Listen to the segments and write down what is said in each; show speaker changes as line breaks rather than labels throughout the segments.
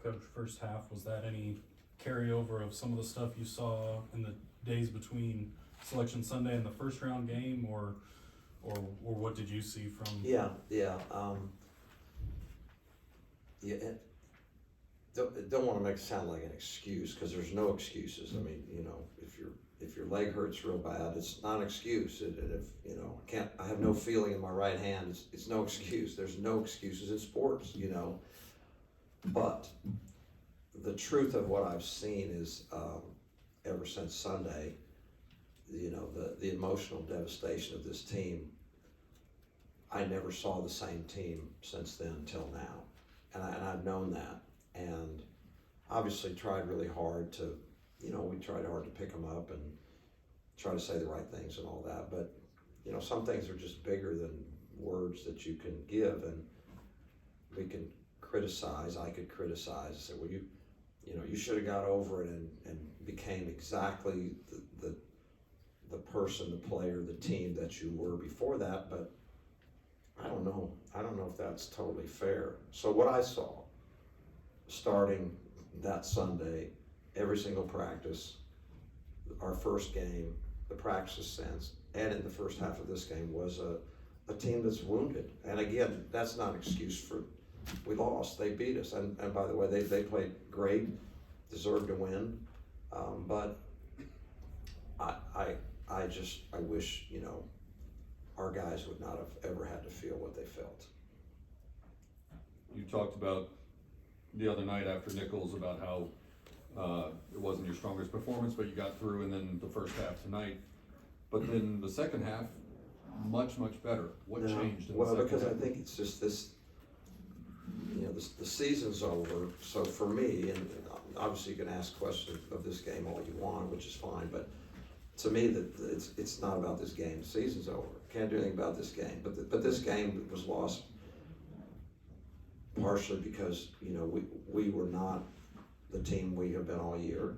Coach, first half, was that any carryover of some of the stuff you saw in the days between Selection Sunday and the first round game, or what did you see from?
Yeah. Don't want to make it sound like an excuse, because there's no excuses. I mean, if your leg hurts real bad, it's not an excuse. I have no feeling in my right hand, it's no excuse. There's no excuses in sports, But the truth of what I've seen is, ever since Sunday, the emotional devastation of this team. I never saw the same team since then till now, and I've known that, and obviously tried really hard to, we tried hard to pick them up and try to say the right things and all that, but some things are just bigger than words that you can give, and we can criticize. I could criticize and say, well, you should have got over it and became exactly the person, the player, the team that you were before that, but I don't know if that's totally fair. So what I saw, starting that Sunday, every single practice, our first game, the practices since, and in the first half of this game, was a team that's wounded. And again, that's not an excuse for, we lost, they beat us. And by the way, they played great, deserved to win. But I wish, our guys would not have ever had to feel what they felt.
You talked about the other night after Nichols about how it wasn't your strongest performance, but you got through, and then the first half tonight. But then the second half, much better. What changed in the second half?
Because I think it's just this, the season's over. So for me, and obviously you can ask questions of this game all you want, which is fine, but to me, that it's not about this game. The season's over. Can't do anything about this game. But this game was lost partially because we were not the team we have been all year,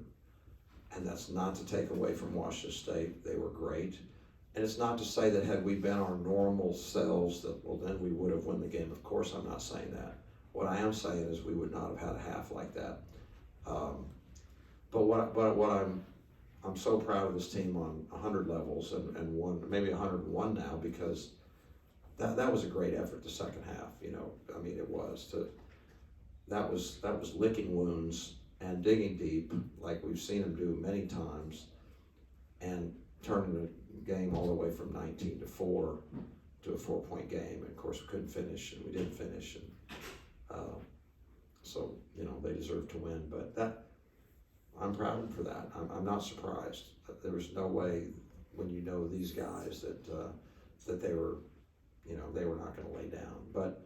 and that's not to take away from Washington State. They were great, and it's not to say that had we been our normal selves, that then we would have won the game. Of course, I'm not saying that. What I am saying is we would not have had a half like that. But what I'm so proud of this team on 100 levels and one, maybe 101 now, because that was a great effort the second half. I mean, it was that was licking wounds and digging deep, like we've seen them do many times, and turning the game all the way from 19-4 to a 4-point game. And of course, we couldn't finish, and we didn't finish, and so they deserve to win. But I'm proud of them for that. I'm not surprised. There was no way, when these guys, that they were, they were not going to lay down. But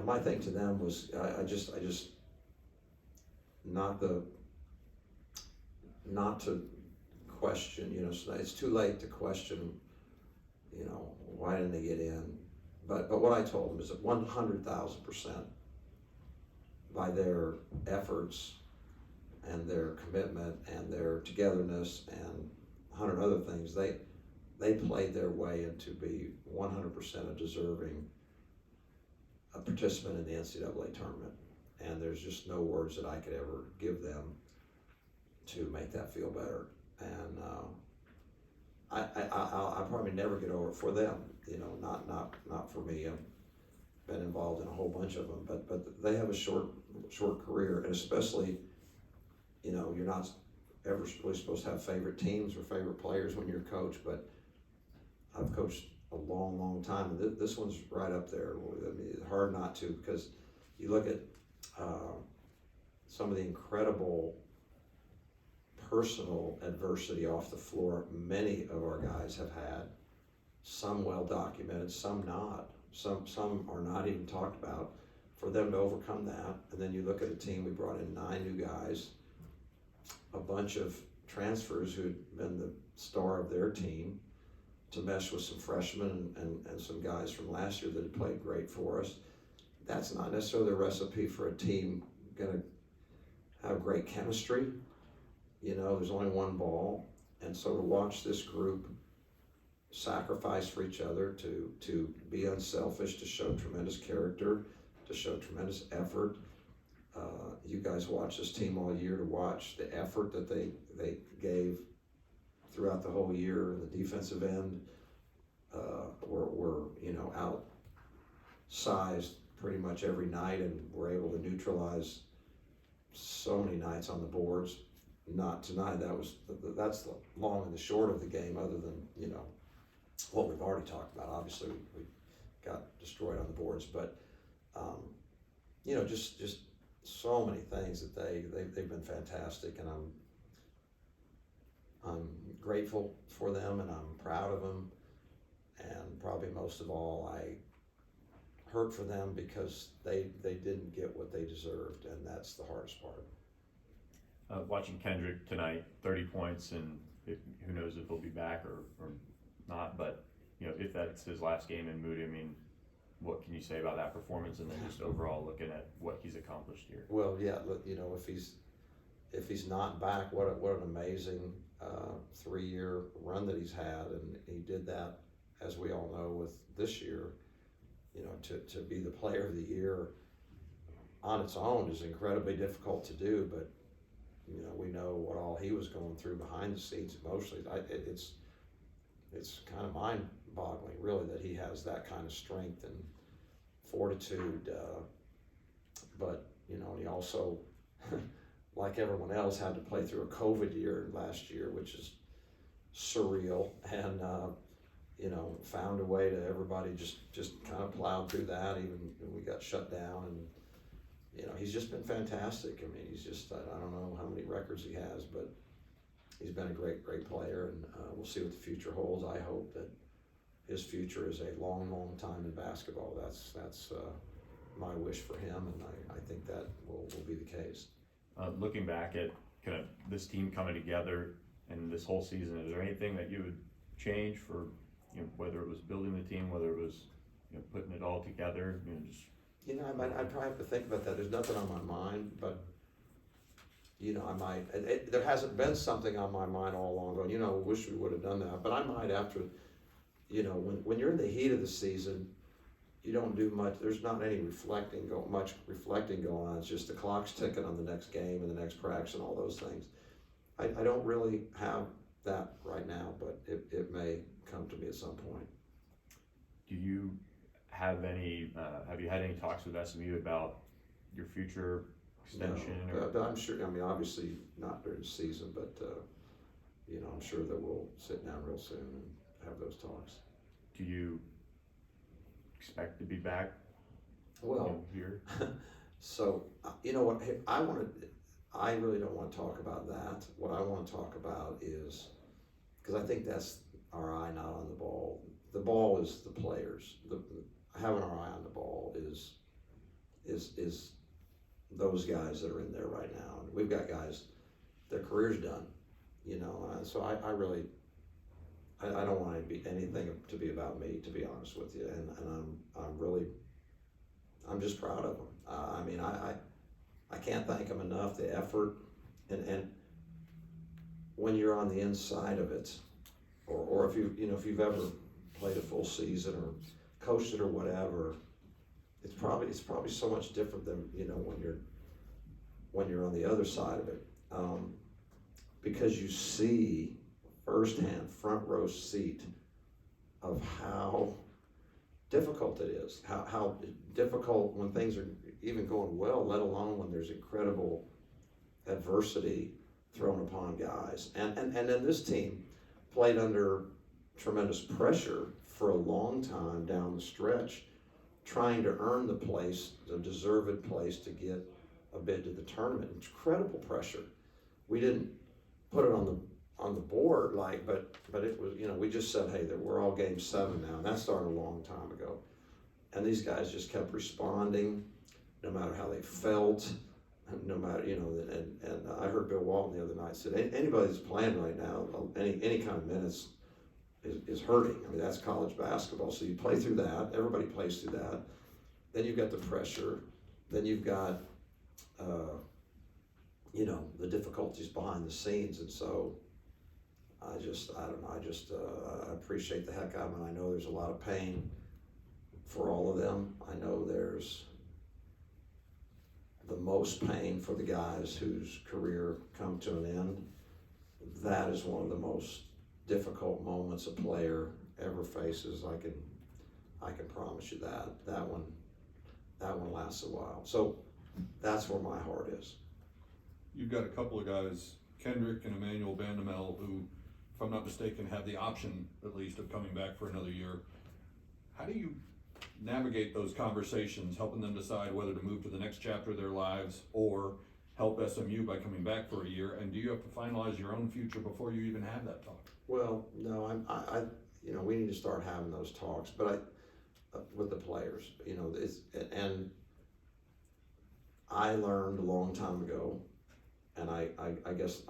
my thing to them was, I just not to question. So it's too late to question. Why didn't they get in? But what I told them is that 100,000% by their efforts and their commitment and their togetherness and 100 other things, they played their way into be 100% a deserving participant in the NCAA tournament. And there's just no words that I could ever give them to make that feel better. And I'll probably never get over it for them, not for me. I've been involved in a whole bunch of them, but they have a short career, and especially, you're not ever really supposed to have favorite teams or favorite players when you're a coach, but I've coached a long time, and this one's right up there. I mean, it's hard not to, because you look at some of the incredible personal adversity off the floor many of our guys have had, some well documented, some not. Some are not even talked about. For them to overcome that, and then you look at a team, we brought in 9 new guys, a bunch of transfers who'd been the star of their team, to mesh with some freshmen and some guys from last year that had played great for us. That's not necessarily the recipe for a team going to have great chemistry. There's only one ball, and so to watch this group sacrifice for each other, to be unselfish, to show tremendous character, to show tremendous effort, You guys watch this team all year to watch the effort that they gave throughout the whole year in the defensive end. Were outsized pretty much every night, and were able to neutralize so many nights on the boards. Not tonight. That's the long and the short of the game. Other than what we've already talked about. Obviously, we got destroyed on the boards, but just so many things that they've been fantastic, and I'm grateful for them, and I'm proud of them, and probably most of all, I hurt for them because they didn't get what they deserved, and that's the hardest part.
Watching Kendrick tonight, 30 points, and who knows if he'll be back or not, but if that's his last game in Moody, I mean, what can you say about that performance, and then just overall looking at what he's accomplished here?
Well, yeah, if he's not back, what an amazing 3-year run that he's had, and he did that, as we all know, with this year. To be the player of the year on its own is incredibly difficult to do, but we know what all he was going through behind the scenes emotionally. It's kind of mind-boggling, really, that he has that kind of strength and fortitude. But he also, like everyone else, had to play through a COVID year last year, which is surreal, and found a way to everybody just kind of plowed through that, even when we got shut down. And he's just been fantastic. I mean, he's just, I don't know how many records he has, but he's been a great player, and we'll see what the future holds. I hope that his future is a long time in basketball. That's my wish for him, and I think that will be the case.
Looking back at kind of this team coming together and this whole season, is there anything that you would change for, whether it was building the team, whether it was putting it all together,
I'd probably have to think about that. There's nothing on my mind, but I might. There hasn't been something on my mind all along going, wish we would have done that. But I might after, when you're in the heat of the season, you don't do much. There's not any much reflecting going on. It's just the clock's ticking on the next game and the next practice and all those things. I don't really have that right now, but it may come to me at some point.
Do you have you had any talks with SMU about your future extension?
No, but I'm sure, obviously not during the season, but I'm sure that we'll sit down real soon and have those talks.
Do you expect to be back here?
So, what, I really don't want to talk about that. What I want to talk about is, because I think that's our eye not on the ball. The ball is the players. Having our eye on the ball is those guys that are in there right now. And we've got guys, their career's done, so I really, I don't want anything to be about me, to be honest with you. And I'm just proud of them. I can't thank them enough, the effort, and when you're on the inside of it, or if you've ever played a full season or coached it or whatever, it's probably so much different than when you're on the other side of it, because you see firsthand, front row seat of how difficult it is, how difficult when things are even going well, let alone when there's incredible adversity thrown upon guys. And then this team played under tremendous pressure for a long time down the stretch, trying to earn the deserved place to get a bid to the tournament. Incredible pressure. We didn't put it on the board, but it was, we just said, hey, we're all game 7 now, and that started a long time ago. And these guys just kept responding, no matter how they felt, no matter, and I heard Bill Walton the other night said, anybody that's playing right now, any kind of minutes is hurting. That's college basketball. So you play through that, everybody plays through that. Then you've got the pressure, then you've got, the difficulties behind the scenes. And so I don't know, I appreciate the heck out of them. I know there's a lot of pain for all of them. I know there's the most most pain for the guys whose career come to an end. That is one of the most difficult moments a player ever faces. I can promise you that. That one lasts a while. So that's where my heart is.
You've got a couple of guys, Kendrick and Emmanuel Bandamel, who, if I'm not mistaken, have the option at least of coming back for another year. How do you navigate those conversations, helping them decide whether to move to the next chapter of their lives or help SMU by coming back for a year? And do you have to finalize your own future before you even have that talk?
Well, no, we need to start having those talks, but with the players, and I learned a long time ago, and I guess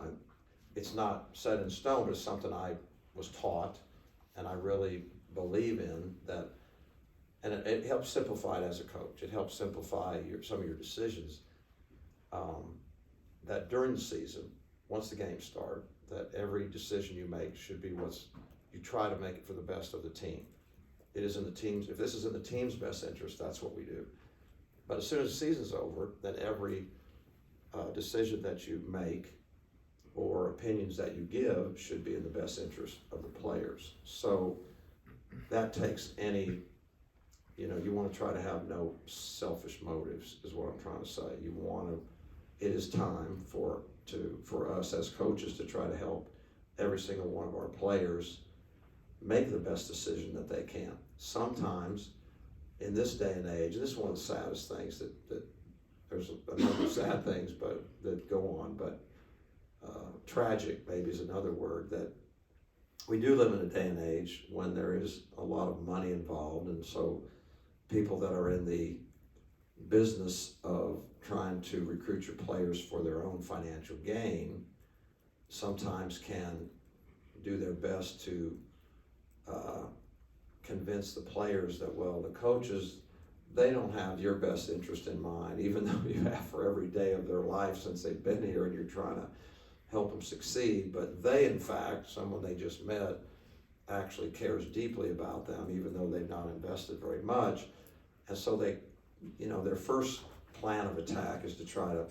it's not set in stone, but it's something I was taught, and I really believe in that, and it helps simplify it as a coach. It helps simplify some of your decisions. That during the season, once the games start, that every decision you make should be you try to make it for the best of the team. It is in the team's, if this is in the team's best interest, that's what we do. But as soon as the season's over, then every decision that you make or opinions that you give should be in the best interest of the players. So that takes any, you want to try to have no selfish motives is what I'm trying to say. It is time for us as coaches to try to help every single one of our players make the best decision that they can. Sometimes in this day and age, and this is one of the saddest things that there's a number of sad things that go on, but tragic maybe is another word, that we do live in a day and age when there is a lot of money involved, and so people that are in the business of trying to recruit your players for their own financial gain sometimes can do their best to convince the players that, well, the coaches, they don't have your best interest in mind, even though you have for every day of their life since they've been here and you're trying to help them succeed. But they, in fact, someone they just met, actually cares deeply about them, even though they've not invested very much. And so they, their first plan of attack is to try to,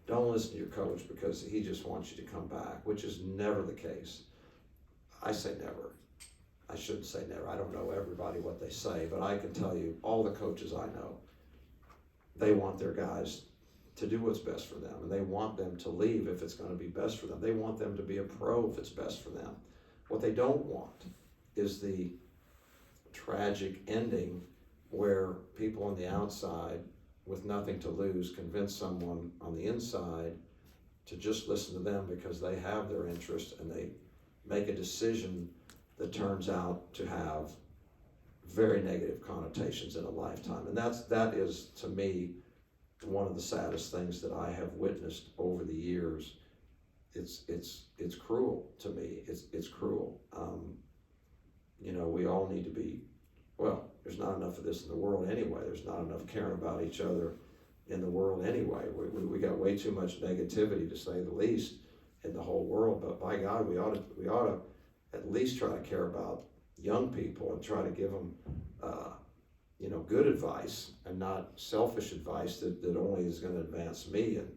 don't listen to your coach because he just wants you to come back, which is never the case. I say never. I shouldn't say never. I don't know everybody what they say, but I can tell you all the coaches I know, they want their guys to do what's best for them, and they want them to leave if it's going to be best for them. They want them to be a pro if it's best for them. What they don't want is the tragic ending where people on the outside with nothing to lose convince someone on the inside to just listen to them because they have their interest, and they make a decision that turns out to have very negative connotations in a lifetime. And that is, to me, one of the saddest things that I have witnessed over the years. It's cruel to me. It's cruel. We all need to be, well, there's not enough of this in the world anyway. There's not enough caring about each other in the world anyway. We got way too much negativity, to say the least, in the whole world. But by God, we ought to at least try to care about young people and try to give them, good advice and not selfish advice that only is going to advance me. And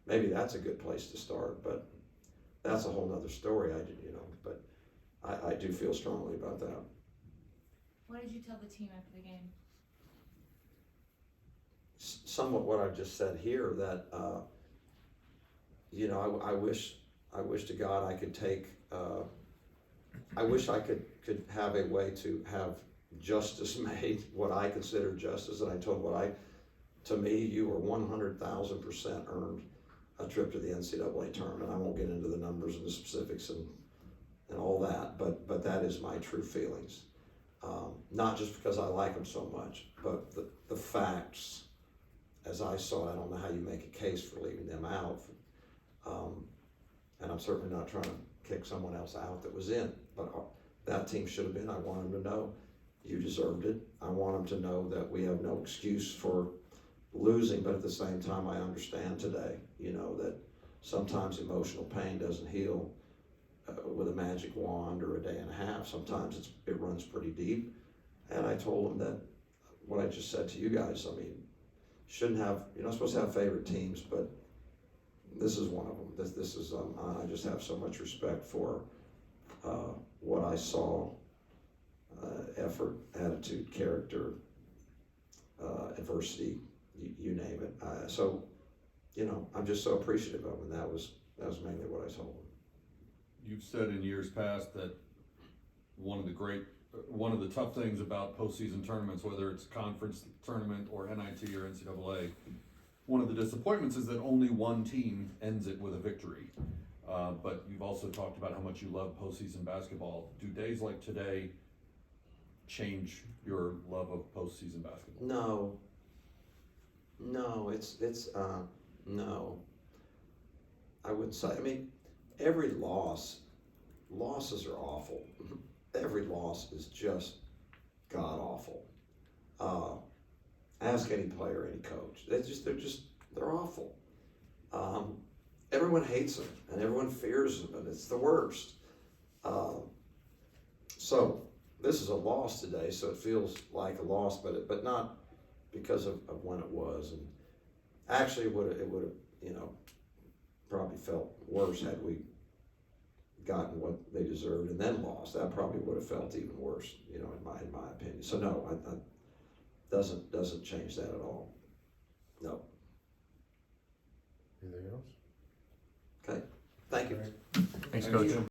maybe that's a good place to start, but that's a whole nother story. But I do feel strongly about that.
What did you tell the team after the game?
Somewhat what I just said here, that I wish to God I could take. I wish I could have a way to have justice made, what I consider justice. And I told to me, you were 100,000% earned a trip to the NCAA tournament. I won't get into the numbers and the specifics and all that, but that is my true feelings. Not just because I like them so much, but the facts, as I saw it. I don't know how you make a case for leaving them out. And I'm certainly not trying to kick someone else out that was in, but that team should have been. I want them to know you deserved it. I want them to know that we have no excuse for losing, but at the same time, I understand today, that sometimes emotional pain doesn't heal with a magic wand or a day and a half. Sometimes it runs pretty deep. And I told them that what I just said to you guys, you're not supposed to have favorite teams, but this is one of them. This is, I just have so much respect for, what I saw, effort, attitude, character, adversity, you name it. So, you know, I'm just so appreciative of them, and that was mainly what I told them.
You've said in years past that one of the tough things about postseason tournaments, whether it's conference tournament or NIT or NCAA, one of the disappointments is that only one team ends it with a victory. But you've also talked about how much you love postseason basketball. Do days like today change your love of postseason basketball?
No, no. I wouldn't say, I mean, every losses are awful. Every loss is just god awful. Ask any player, any coach. They're awful. Everyone hates them and everyone fears them, and it's the worst. So this is a loss today, so it feels like a loss, but not because of when it was. And actually, it would have, you know, probably felt worse had we gotten what they deserved and then lost. That probably would have felt even worse, you know, in my opinion. So no, I doesn't change that at all. No.
Anything else?
Okay. Thank you.
Thanks, Coach.